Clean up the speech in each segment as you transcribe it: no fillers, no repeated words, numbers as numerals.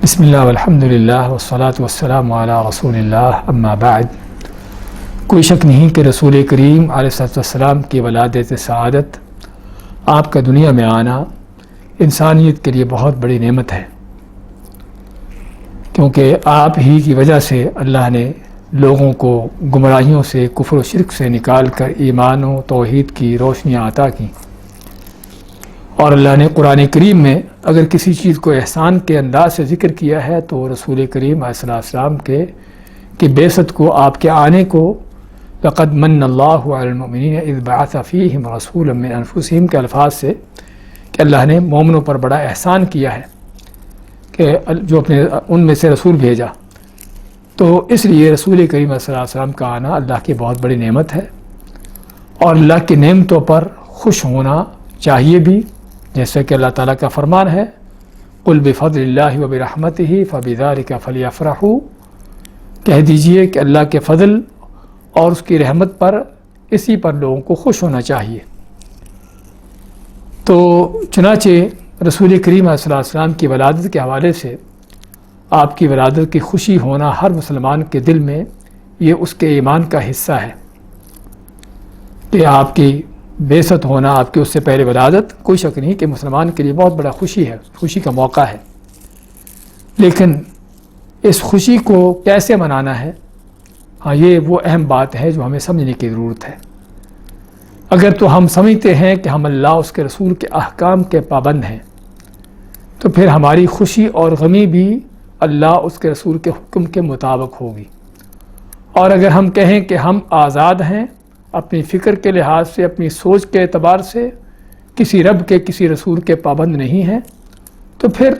بسم اللہ والحمد للہ والصلاة والسلام علی رسول اللہ اما بعد۔ کوئی شک نہیں کہ رسول کریم علیہ السلام کی ولادت سعادت، آپ کا دنیا میں آنا انسانیت کے لیے بہت بڑی نعمت ہے، کیونکہ آپ ہی کی وجہ سے اللہ نے لوگوں کو گمراہیوں سے، کفر و شرک سے نکال کر ایمان و توحید کی روشنیاں عطا کی۔ اور اللہ نے قرآن کریم میں اگر کسی چیز کو احسان کے انداز سے ذکر کیا ہے تو رسول کریم علیہ السلام کی بعثت کو، آپ کے آنے کو، لقد من اللہ علی المؤمنین اذ بعث فیہم رسولا من انفسہم کے الفاظ سے، کہ اللہ نے مومنوں پر بڑا احسان کیا ہے کہ جو اپنے ان میں سے رسول بھیجا۔ تو اس لیے رسول کریم علیہ السلام کا آنا اللہ کی بہت بڑی نعمت ہے، اور اللہ کی نعمتوں پر خوش ہونا چاہیے بھی، جیسے کہ اللہ تعالیٰ کا فرمان ہے، قل بفضل اللہ وبرحمتہ فبذلک فلیفرحوا، کہہ دیجئے کہ اللہ کے فضل اور اس کی رحمت پر، اسی پر لوگوں کو خوش ہونا چاہیے۔ تو چنانچہ رسول کریم علیہ السلام کی ولادت کے حوالے سے، آپ کی ولادت کی خوشی ہونا ہر مسلمان کے دل میں، یہ اس کے ایمان کا حصہ ہے کہ آپ کی بعثت ہونا، آپ کی اس سے پہلے ولادت، کوئی شک نہیں کہ مسلمان کے لیے بہت بڑا خوشی ہے، خوشی کا موقع ہے۔ لیکن اس خوشی کو کیسے منانا ہے، ہاں یہ وہ اہم بات ہے جو ہمیں سمجھنے کی ضرورت ہے۔ اگر تو ہم سمجھتے ہیں کہ ہم اللہ اس کے رسول کے احکام کے پابند ہیں، تو پھر ہماری خوشی اور غمی بھی اللہ اس کے رسول کے حکم کے مطابق ہوگی۔ اور اگر ہم کہیں کہ ہم آزاد ہیں، اپنی فکر کے لحاظ سے، اپنی سوچ کے اعتبار سے کسی رب کے، کسی رسول کے پابند نہیں ہیں، تو پھر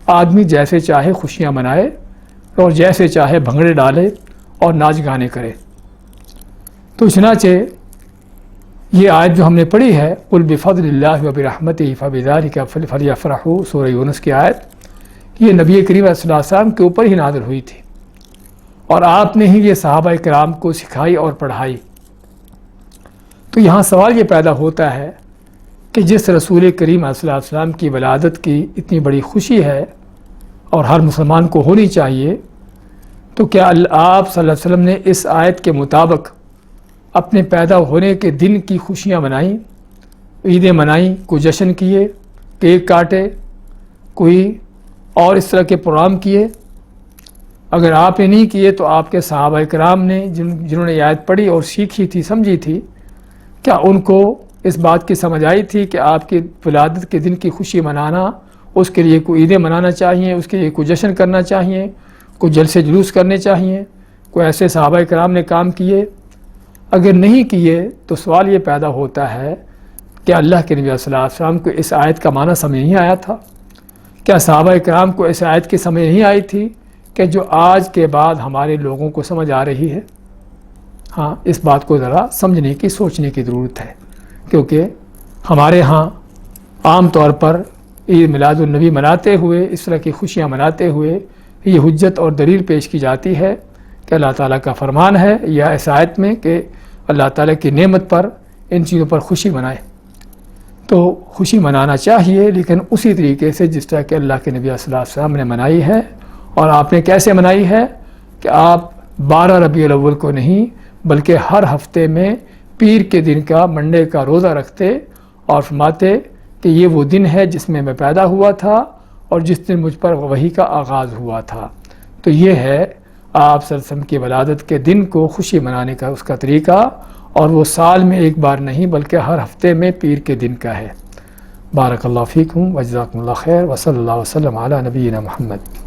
آدمی جیسے چاہے خوشیاں منائے اور جیسے چاہے بھنگڑے ڈالے اور ناچ گانے کرے۔ تو چنانچہ یہ آیت جو ہم نے پڑھی ہے، قل بفضل اللہ وبرحمتہ فبذلک فلیفرحوا، سورہ یونس کی آیت، یہ نبی کریم صلی اللہ علیہ وسلم کے اوپر ہی نازل ہوئی تھی، اور آپ نے ہی یہ صحابہ کرام کو سکھائی اور پڑھائی۔ تو یہاں سوال یہ پیدا ہوتا ہے کہ جس رسول کریم علیہ السلام کی ولادت کی اتنی بڑی خوشی ہے اور ہر مسلمان کو ہونی چاہیے، تو کیا آپ صلی اللہ علیہ وسلم نے اس آیت کے مطابق اپنے پیدا ہونے کے دن کی خوشیاں منائیں، عیدیں منائیں، کوئی جشن کیے، کیک کاٹے، کوئی اور اس طرح کے پروگرام کیے؟ اگر آپ نے نہیں کیے تو آپ کے صحابہ کرام نے، جنہوں نے یہ آیت پڑھی اور سیکھی تھی، سمجھی تھی، کیا ان کو اس بات کی سمجھ آئی تھی کہ آپ کی ولادت کے دن کی خوشی منانا، اس کے لیے کوئی عیدیں منانا چاہیے، اس کے لیے کوئی جشن کرنا چاہیے، کوئی جلسے جلوس کرنے چاہیے؟ کوئی ایسے صحابہ کرام نے کام کیے؟ اگر نہیں کیے تو سوال یہ پیدا ہوتا ہے کہ اللہ کے نبی صلی اللہ علیہ وسلم کو اس آیت کا معنی سمجھ نہیں آیا تھا؟ کیا صحابہ کرام کو اس آیت کی سمجھ نہیں آئی تھی کہ جو آج کے بعد ہمارے لوگوں کو سمجھ آ رہی ہے؟ ہاں، اس بات کو ذرا سمجھنے کی، سوچنے کی ضرورت ہے، کیونکہ ہمارے ہاں عام طور پر عید میلاد النبی مناتے ہوئے، اس طرح کی خوشیاں مناتے ہوئے یہ حجت اور دلیل پیش کی جاتی ہے کہ اللہ تعالیٰ کا فرمان ہے یا اس آیت میں کہ اللہ تعالیٰ کی نعمت پر، ان چیزوں پر خوشی منائے۔ تو خوشی منانا چاہیے، لیکن اسی طریقے سے جس طرح کہ اللہ کے نبی صلی اللہ علیہ وسلم نے منائی ہے۔ اور آپ نے کیسے منائی ہے کہ آپ 12 ربیع الاول کو نہیں بلکہ ہر ہفتے میں پیر کے دن کا، منڈے کا روزہ رکھتے اور فرماتے کہ یہ وہ دن ہے جس میں میں پیدا ہوا تھا اور جس دن مجھ پر وحی کا آغاز ہوا تھا۔ تو یہ ہے آپ صلی اللہ علیہ وسلم کی ولادت کے دن کو خوشی منانے کا اس کا طریقہ، اور وہ سال میں ایک بار نہیں بلکہ ہر ہفتے میں پیر کے دن کا ہے۔ بارک اللہ فیکم وجزاکم اللہ خیر، وصلی اللہ وسلم علی نبینا محمد۔